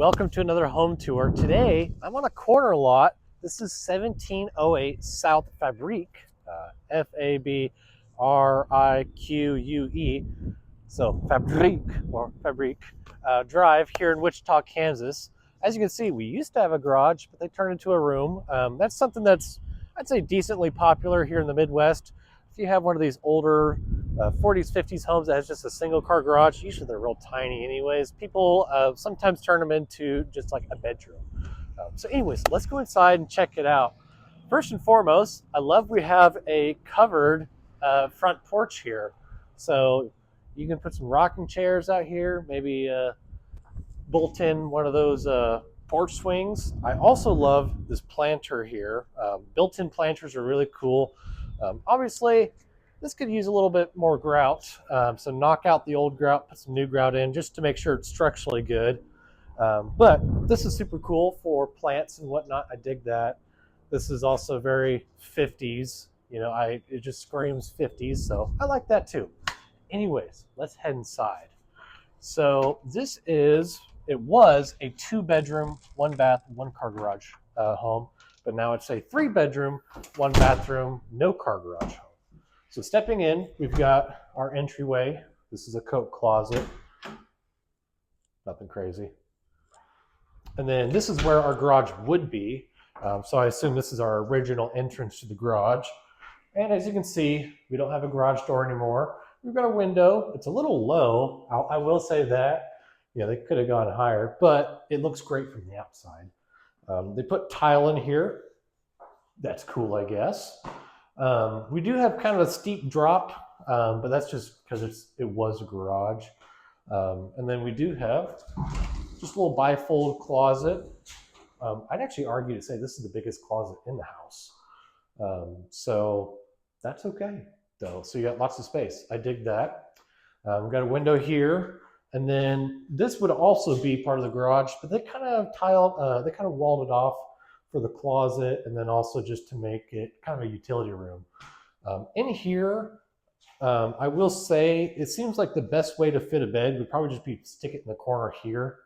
welcome to another home tour. Today, I'm on a corner lot. This is 1708 South Fabrique, Fabrique. So Fabrique Drive here in Wichita, Kansas. As you can see, we used to have a garage, but they turned into a room. That's something that's, I'd say, decently popular here in the Midwest. If you have one of these older 40s, 50s homes that has just a single car garage, usually they're real tiny anyways. People sometimes turn them into just like a bedroom. So anyways, let's go inside and check it out. First and foremost, I love we have a covered front porch here. So you can put some rocking chairs out here, maybe bolt in one of those porch swings. I also love this planter here. Built-in planters are really cool. Obviously, this could use a little bit more grout. So knock out the old grout, put some new grout in just to make sure it's structurally good. But this is super cool for plants and whatnot. I dig that. This is also very 50s. You know, it just screams 50s, so I like that too. Anyways, let's head inside. So it was a 2-bedroom, 1-bath, 1-car garage home, but now it's a 3-bedroom, 1-bathroom, no-car garage home. So stepping in, we've got our entryway. This is a coat closet. Nothing crazy. And then this is where our garage would be. So I assume this is our original entrance to the garage. And as you can see, we don't have a garage door anymore. We've got a window. It's a little low. I will say that. You know, they could have gone higher, but it looks great from the outside. They put tile in here. That's cool, I guess. We do have kind of a steep drop, but that's just because it was a garage. And then we do have just a little bifold closet. I'd actually argue to say this is the biggest closet in the house. So that's okay, though. So you got lots of space. I dig that. We've got a window here. And then this would also be part of the garage, but they kind of walled it off for the closet, and then also just to make it kind of a utility room. In here, I will say it seems like the best way to fit a bed would probably just be stick it in the corner here.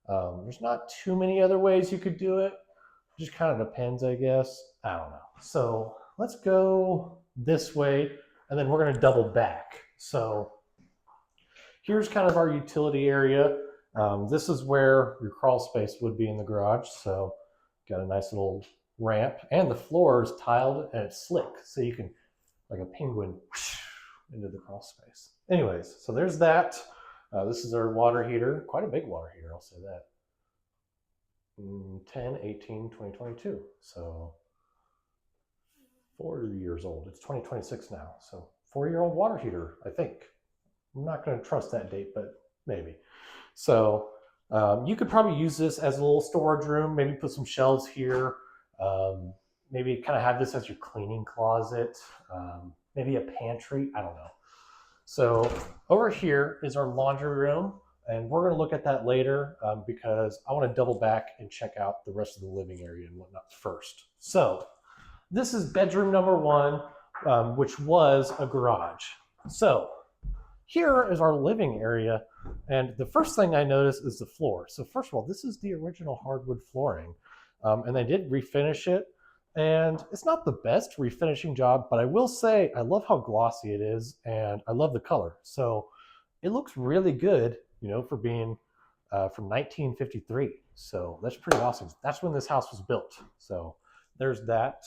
There's not too many other ways you could do it. It just kind of depends, I guess. I don't know. So let's go this way, and then we're going to double back. So here's kind of our utility area. This is where your crawl space would be in the garage. So got a nice little ramp, and the floor is tiled and it's slick. So you can, like a penguin, whoosh, into the crawl space. Anyways, so there's that. This is our water heater. Quite a big water heater, I'll say that. 10/18/2022. So 4 years old. It's 2026 now. So 4-year-old water heater, I think. I'm not going to trust that date, but maybe. So you could probably use this as a little storage room, maybe put some shelves here, maybe kind of have this as your cleaning closet, maybe a pantry, I don't know. So over here is our laundry room, and we're going to look at that later because I want to double back and check out the rest of the living area and whatnot first. So this is bedroom number 1, which was a garage. So here is our living area, and the first thing I noticed is the floor. So first of all, this is the original hardwood flooring, and they did refinish it, and it's not the best refinishing job, but I will say I love how glossy it is, and I love the color. So it looks really good, you know, for being from 1953. So that's pretty awesome. That's when this house was built. So there's that.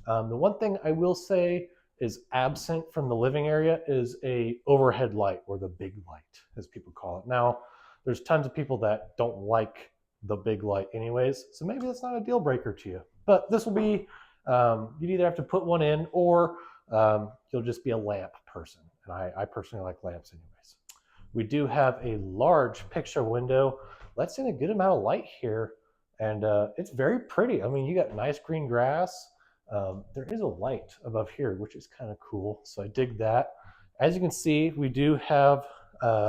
The one thing I will say is absent from the living area is a overhead light, or the big light, as people call it. Now, there's tons of people that don't like the big light anyways, so maybe that's not a deal breaker to you. But this will be, you'd either have to put one in, or you'll just be a lamp person. And I personally like lamps anyways. We do have a large picture window. Lets in a good amount of light here, and it's very pretty. I mean, you got nice green grass. There is a light above here, which is kind of cool. So I dig that. As you can see, we do have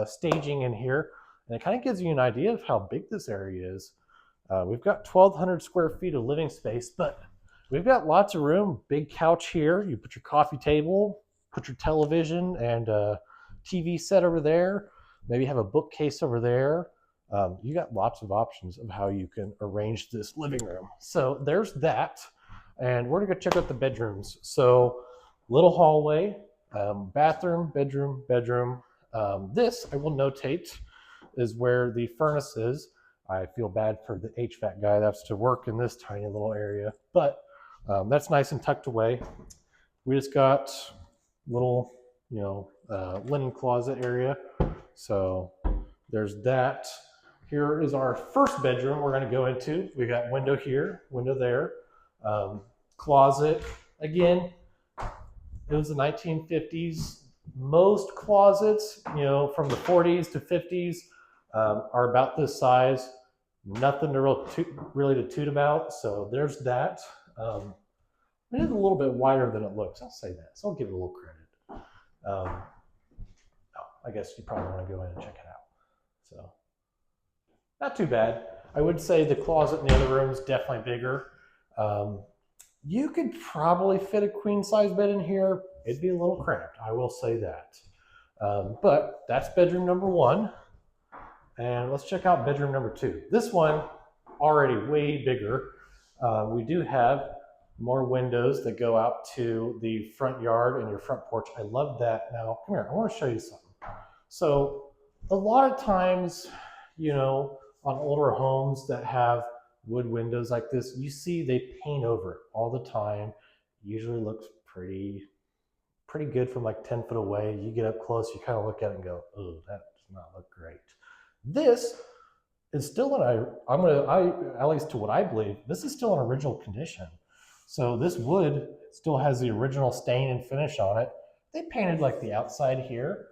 staging in here, and it kind of gives you an idea of how big this area is. We've got 1,200 square feet of living space, but we've got lots of room. Big couch here. You put your coffee table, put your television and TV set over there. Maybe have a bookcase over there. You got lots of options of how you can arrange this living room. So there's that. And we're gonna go check out the bedrooms. So little hallway, bathroom, bedroom, bedroom. This, I will notate, is where the furnace is. I feel bad for the HVAC guy that has to work in this tiny little area, but that's nice and tucked away. We just got little, linen closet area. So there's that. Here is our first bedroom we're going to go into. We got window here, window there, closet. Again, it was the 1950s. Most closets, from the 40s to 50s, are about this size. Nothing to really to toot about. So there's that. It is a little bit wider than it looks. I'll say that. So I'll give it a little credit. I guess you probably want to go in and check it out. So not too bad. I would say the closet in the other room is definitely bigger. You could probably fit a queen size bed in here. It'd be a little cramped, I will say that. But that's bedroom number one. And let's check out bedroom number two. This one, already way bigger. We do have more windows that go out to the front yard and your front porch. I love that. Now, come here, I want to show you something. So a lot of times, on older homes that have wood windows like this, you see they paint over it all the time. Usually looks pretty good from like 10 foot away. You get up close, you kind of look at it and go, oh, that does not look great. This is still at least to what I believe, this is still in original condition. So this wood still has the original stain and finish on it. They painted like the outside here,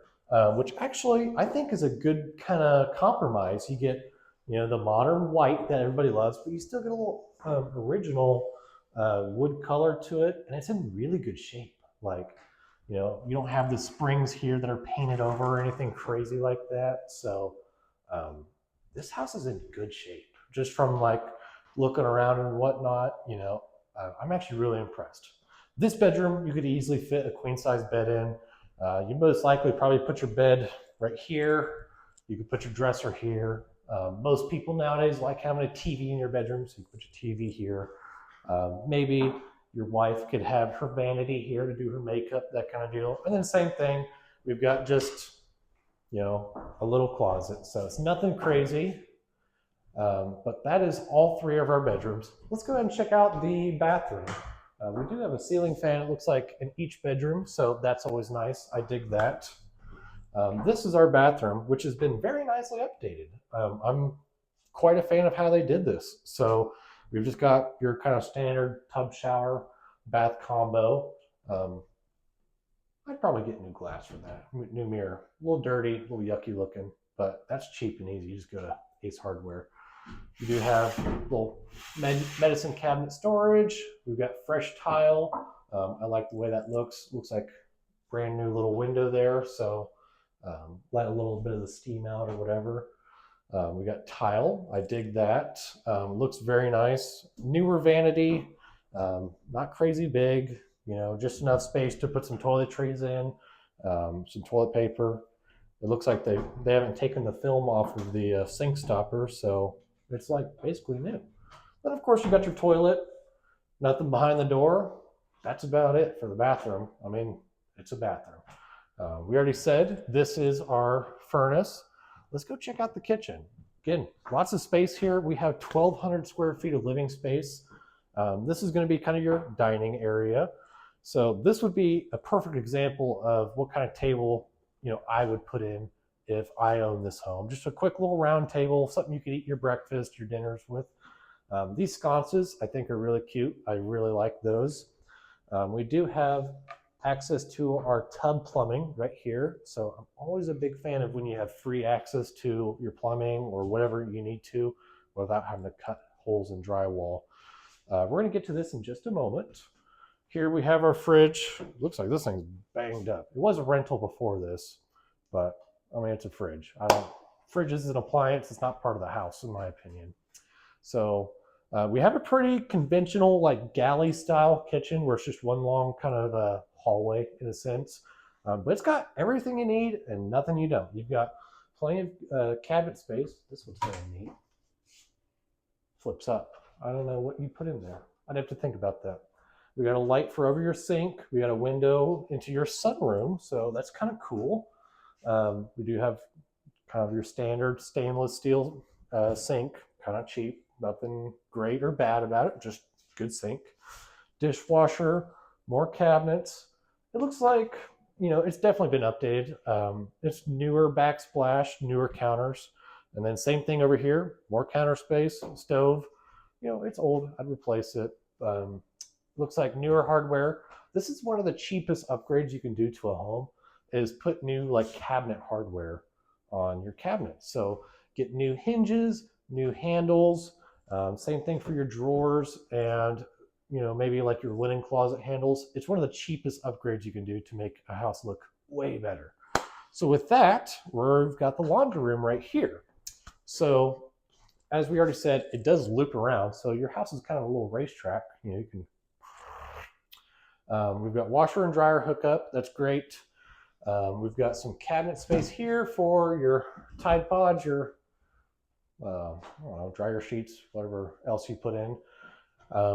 which actually I think is a good kind of compromise. You get, the modern white that everybody loves, but you still get a little original wood color to it, and it's in really good shape. Like, you don't have the springs here that are painted over or anything crazy like that. So this house is in good shape, just from like looking around and whatnot. I'm actually really impressed. This bedroom, you could easily fit a queen size bed in. You most likely probably put your bed right here. You could put your dresser here. Most people nowadays like having a TV in your bedroom, so you can put your TV here. Maybe your wife could have her vanity here to do her makeup, that kind of deal. And then same thing, we've got just, a little closet. So it's nothing crazy, but that is all three of our bedrooms. Let's go ahead and check out the bathroom. We do have a ceiling fan, it looks like, in each bedroom, so that's always nice. I dig that. This is our bathroom, which has been very nicely updated. I'm quite a fan of how they did this. So we've just got your kind of standard tub shower bath combo. I'd probably get new glass for that, new mirror. A little dirty, a little yucky looking, but that's cheap and easy. You just go to Ace Hardware. You do have little medicine cabinet storage. We've got fresh tile. I like the way that looks. Looks like brand new little window there, so let a little bit of the steam out or whatever. We got tile. I dig that. Looks very nice. Newer vanity. Not crazy big. Just enough space to put some toiletries in, some toilet paper. It looks like they haven't taken the film off of the sink stopper, so it's like basically new. Then of course you got your toilet, nothing behind the door. That's about it for the bathroom. I mean, it's a bathroom. We already said this is our furnace. Let's go check out the kitchen. Again, lots of space here. We have 1,200 square feet of living space. This is going to be kind of your dining area. So this would be a perfect example of what kind of table, I would put in if I owned this home. Just a quick little round table, something you could eat your breakfast, your dinners with. These sconces I think are really cute. I really like those. We do have access to our tub plumbing right here. So I'm always a big fan of when you have free access to your plumbing or whatever you need to without having to cut holes in drywall. We're going to get to this in just a moment. Here we have our fridge. Looks like this thing's banged up. It was a rental before this, but I mean, it's a fridge. Fridge is an appliance. It's not part of the house, in my opinion. So we have a pretty conventional, like galley style kitchen where it's just one long kind of hallway in a sense. But it's got everything you need and nothing you don't. You've got Plenty of cabinet space. This one's kind of neat. Flips up. I don't know what you put in there. I'd have to think about that. We got a light for over your sink. We got a window into your sunroom, so that's kind of cool. We do have kind of your standard stainless steel sink, kind of cheap, nothing great or bad about it, just good sink. Dishwasher, more cabinets. It looks like, you know, it's definitely been updated. It's newer backsplash, newer counters. And then same thing over here, more counter space, stove. You know, it's old, I'd replace it. Looks like newer hardware. This is one of the cheapest upgrades you can do to a home, is put new like cabinet hardware on your cabinets. So get new hinges, new handles, same thing for your drawers, and you know, maybe like your linen closet handles. It's one of the cheapest upgrades you can do to make a house look way better. So with that, we've got the laundry room right here. So as we already said, it does loop around. So your house is kind of a little racetrack. You know, you can. We've got washer and dryer hookup. That's great. We've got some cabinet space here for your Tide Pods, your I don't know, dryer sheets, whatever else you put in.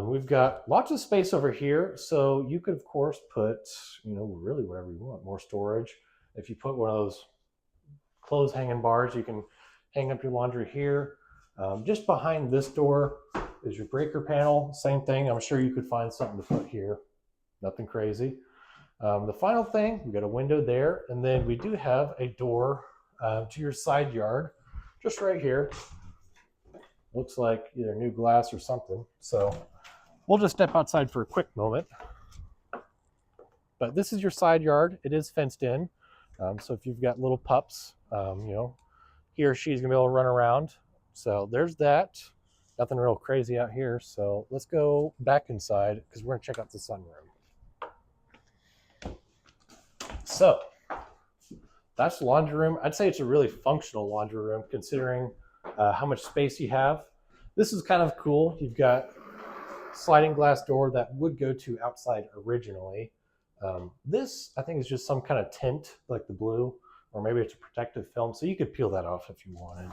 We've got lots of space over here, so you could of course put, you know, really whatever you want, more storage. If you put one of those clothes hanging bars, you can hang up your laundry here. Just behind this door is your breaker panel. Same thing. I'm sure you could find something to put here. Nothing crazy. The final thing, we got a window there, and then we do have a door to your side yard, just right here. Looks like either new glass or something. So we'll just step outside for a quick moment. But this is your side yard. It is fenced in. So if you've got little pups, you know, he or she's gonna be able to run around. So there's that. Nothing real crazy out here. So let's go back inside because we're gonna check out the sunroom. So that's the laundry room. I'd say it's a really functional laundry room considering how much space you have. This is kind of cool. You've got sliding glass door that would go to outside originally. This, I think, is just some kind of tint like the blue, or maybe it's a protective film, so you could peel that off if you wanted.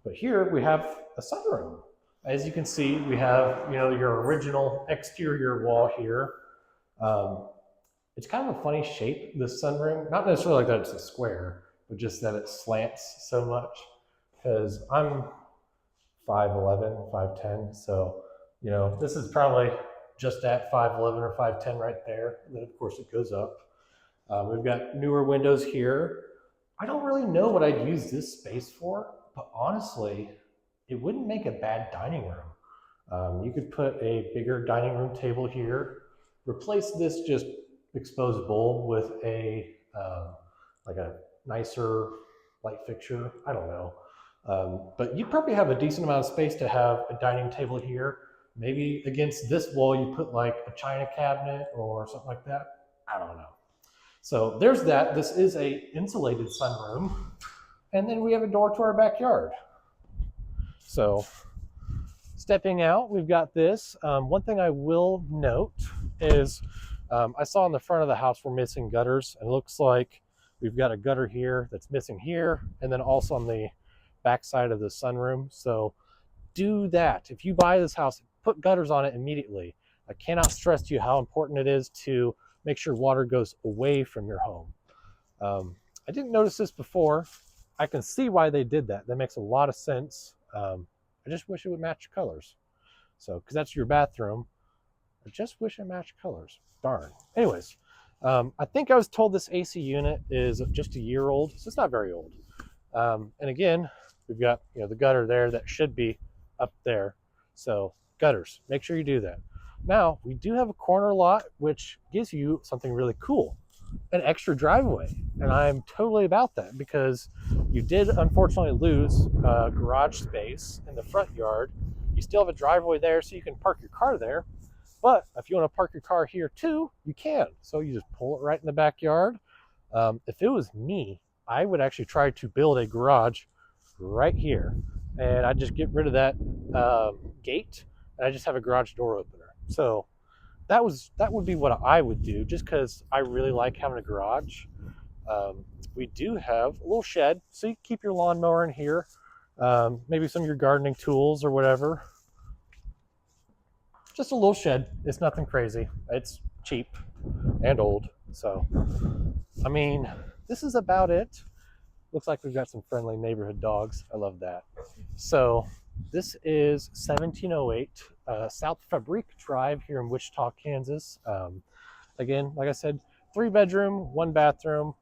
But here we have a sunroom. As you can see, we have, you know, your original exterior wall here. It's kind of a funny shape, this sunroom. Not necessarily like that it's a square, but just that it slants so much. Because I'm 5'11", 5'10", so, you know, this is probably just at 5'11" or 5'10" right there. And then, of course, it goes up. We've got newer windows here. I don't really know what I'd use this space for, but honestly, it wouldn't make a bad dining room. You could put a bigger dining room table here, replace this just exposed bowl with a like a nicer light fixture. I don't know. But you probably have a decent amount of space to have a dining table here. Maybe against this wall you put like a china cabinet or something like that. I don't know. So there's that. This is a insulated sunroom. And then we have a door to our backyard. So stepping out, we've got this. One thing I will note is I saw in the front of the house we're missing gutters. It looks like we've got a gutter here that's missing here, and then also on the back side of the sunroom. So do that. If you buy this house, put gutters on it immediately. I cannot stress to you how important it is to make sure water goes away from your home. I didn't notice this before. I can see why they did that. That makes a lot of sense. I just wish it would match colors. So, because that's your bathroom. I just wish it matched colors. Darn. Anyways, I think I was told this AC unit is just a year old, so it's not very old. And again, we've got, you know, the gutter there that should be up there. So gutters, make sure you do that. Now, we do have a corner lot, which gives you something really cool, an extra driveway. And I'm totally about that because you did unfortunately lose garage space in the front yard. You still have a driveway there, so you can park your car there. But if you want to park your car here too, you can. So you just pull it right in the backyard. If it was me, I would actually try to build a garage right here. And I'd just get rid of that gate, and I just have a garage door opener. So that would be what I would do, just because I really like having a garage. we do have a little shed, so you can keep your lawnmower in here, maybe some of your gardening tools or whatever. Just a little shed. It's nothing crazy. It's cheap and old. So, I mean, this is about it. Looks like we've got some friendly neighborhood dogs. I love that. So, this is 1708 South Fabrique Drive here in Wichita, Kansas. Again, like I said, 3-bedroom, 1-bathroom,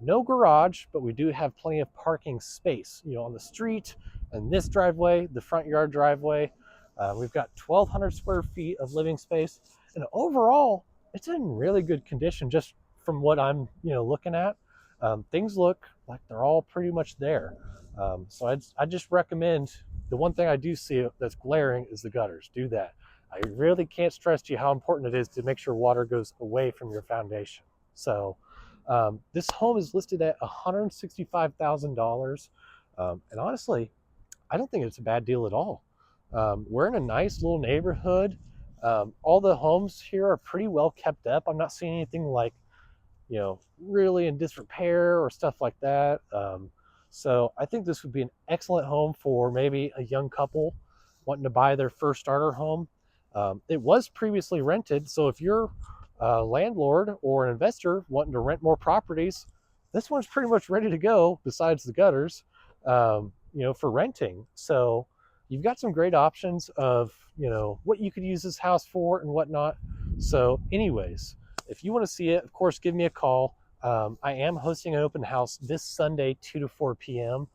no garage, but we do have plenty of parking space, on the street and this driveway, the front yard driveway. We've got 1,200 square feet of living space, and overall, it's in really good condition. Just from what I'm, looking at, things look like they're all pretty much there. So I just recommend, the one thing I do see that's glaring is the gutters. Do that. I really can't stress to you how important it is to make sure water goes away from your foundation. So this home is listed at $165,000, and honestly, I don't think it's a bad deal at all. We're in a nice little neighborhood. All the homes here are pretty well kept up. I'm not seeing anything like, really in disrepair or stuff like that. So I think this would be an excellent home for maybe a young couple wanting to buy their first starter home. It was previously rented, so if you're a landlord or an investor wanting to rent more properties, this one's pretty much ready to go, besides the gutters, for renting. So you've got some great options of, what you could use this house for and whatnot. So anyways, if you want to see it, of course, give me a call. I am hosting an open house this Sunday, 2 to 4 p.m.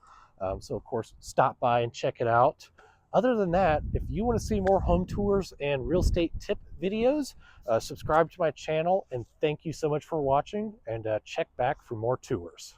So of course, stop by and check it out. Other than that, if you want to see more home tours and real estate tip videos, subscribe to my channel, and thank you so much for watching, and check back for more tours.